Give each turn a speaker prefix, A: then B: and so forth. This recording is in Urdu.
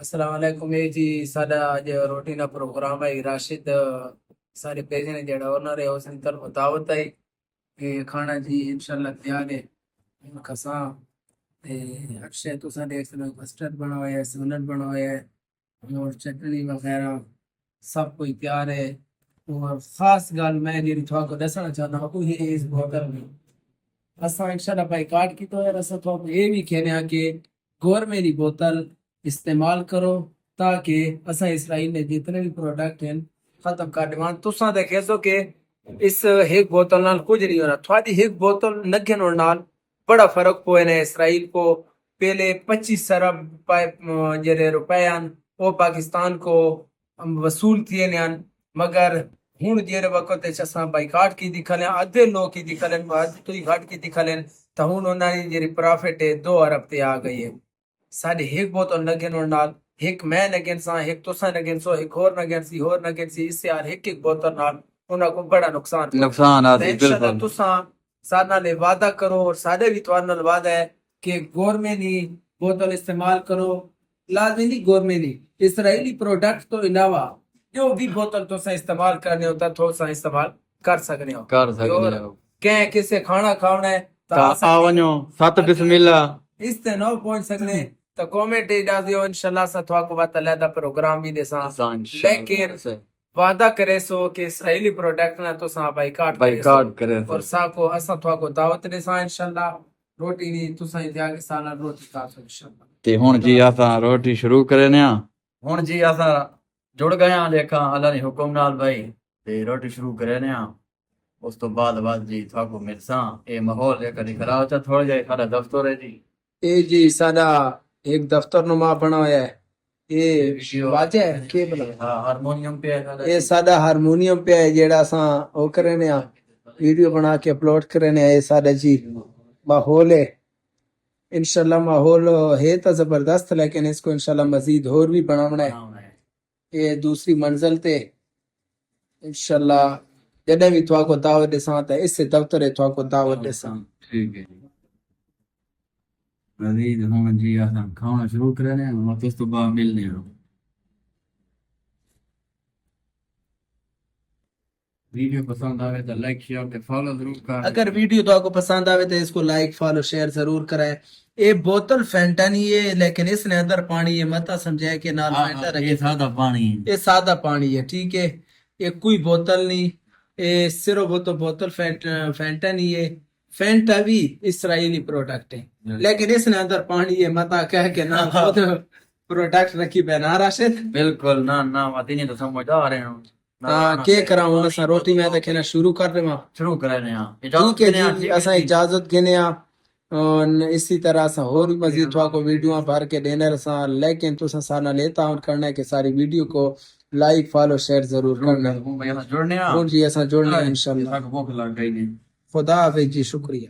A: السلام علیکم جی ساڈا جو روٹی نا پروگرام ہے راشد سارے پیجے نے جڑا اونر ہے اس نے طرف دعوت ہے کہ کھانا جی انشاءاللہ تیار ہے کساں تے اکشے تو ساڈے اس نے کسٹرڈ بنایا ہے سیلڈ بنایا ہے اور چٹنی وغیرہ سب کوئی تیار ہے اور خاص گل میں جی تھوا کو دسنا چاہتا ہوں کہ اس بوتل میں اساں انشاءاللہ بائی کاٹ کی تو ہے اساں تو یہ بھی کہنے ہیں کہ گورمے دی بوتل استعمال کرو تاکہ اساں اسرائیل نے جتنے بھی پروڈکٹ ہیں ختم کر دیوان تساں دیکھے سو کہ اس ایک بوتل نال کچھ نہیں ہونا تھوڑی ایک بوتل نگن اور نال بڑا فرق پوئے نے اسرائیل کو پہلے 25 ارب جڑے روپے ہیں وہ پاکستان کو وصول کیے نے مگر ہن جڑے وقت اساں بائیکاٹ کی دکھلیں ادھے لوگ کی دکھلیں ادھے تو ہی گھٹ کی دکھلیں تو ہن انہاں دی جڑی پرافٹ ہے 2 ارب تے آ گئی ہے ساڈے ایک بوتل نگن اور نال ایک میں نگن سا ایک تساں نگن سو ایک اور نگن سی اور نگن سی اس سے یار ایک بوتل نال انہاں کو بڑا نقصان
B: آتی
A: انشاءاللہ
B: بالکل
A: تساں سارے نال وعدہ کرو اور سارے بھی تواڈے نال وعدہ ہے کہ گورمے دی بوتل استعمال کرو لازمی نہیں گورمے دی اسرائیلی پروڈکٹ تو علاوہ جو بھی بوتل تساں استعمال کرنے ہوتا تساں استعمال کر سکنے ہو
B: کر سکتے
A: اور
B: ہو
A: کہیں کسے کھانا کھاونا ہے
B: تا آونیو سات بسم اللہ
A: اس تے نو پہنچ سکنے تو کومنٹ اجازت دیو انشاءاللہ سا تھوا کو بات علیحدہ پروگرام بھی دے ساں لیکن وعدہ کرے سو کہ اسرائیلی پروڈکٹ نہ تو ساں بائیکاٹ
B: کرے
A: اور سا کو اساں تھوا کو دعوت دے ساں انشاءاللہ روٹی نہیں تو ساں انتہا کے سانا روٹی کھا سو انشاءاللہ
B: تے ہن جی اساں روٹی شروع کرنے ہاں ہن جی اساں جڑ گئے ہاں لیکھاں اللہ نے حکم نال بھائی تے روٹی شروع کرنے ہاں اس تو بعد جی تھوا کو ملساں اے ماحول ہے کدی خراب چا تھوڑا جائے سارا دفتر ہے
A: جی ساڈا ایک دفتر نما بنا ہوا ہے یہ واجہ ہے کہ بنا
B: ہارمونیم پہ
A: یہ ساڈا ہارمونیم پہ ہے جیڑا اساں او کرنے ہاں ویڈیو بنا کے اپلوڈ کرنے ہیں یہ ساڈا جی ماحول ہے انشاءاللہ ماحول ہے تو زبردست لیکن اس کو انشاءاللہ مزید اور بھی بناونا ہے یہ دوسری منزل تے انشاءاللہ جدے بھی تھوا کو دعوت دے ساں تے اس سے دفتر تھوا کو دعوت دے ساں
B: ٹھیک ہے جی مزید ہوں جی اساں کھانا شروع کرنے ہیں اور اس تو بعد ملنے ہیں ویڈیو پسند آوے تو لائک شیئر تے فالو ضرور کر
A: اگر ویڈیو تو آپ کو پسند آوے تو اس کو لائک فالو شیئر ضرور کرائے یہ بوتل فینٹا نہیں ہے لیکن اس نے اندر پانی یہ متا سمجھائے کہ نال فینٹا رکھے
B: یہ سادہ پانی ہے
A: یہ سادہ پانی ہے ٹھیک ہے یہ کوئی بوتل نہیں یہ صرف وہ تو بوتل فینٹا نہیں ہے فینٹا بھی اسرائیلی پروڈکٹ ہے لیکن اس نے اندر پانی یہ متا کہہ کے نال خود پروڈکٹ رکھی بنا راشد
B: بالکل نہ ماتی نہیں تو سمجھ آ رہے ہیں
A: کیا کراؤں اساں روٹی میں دیکھنا شروع کر رہے ہاں
B: شروع کرنے ہیں
A: ٹھیک ہے جی اساں اجازت گنے ہاں اسی طرح اساں اور بھی مزید تھوا کو ویڈیو بھر کے دینے رساں لیکن تساں سارا لیتا ہوں کرنا ہے کہ ساری ویڈیو کو لائک فالو شیئر ضرور کرنا ہے
B: جڑنے ہیں
A: جی اساں جڑنے ہیں انشاءاللہ
B: بھوک لگ گئی نہیں
A: خدا حافظ جی شکریہ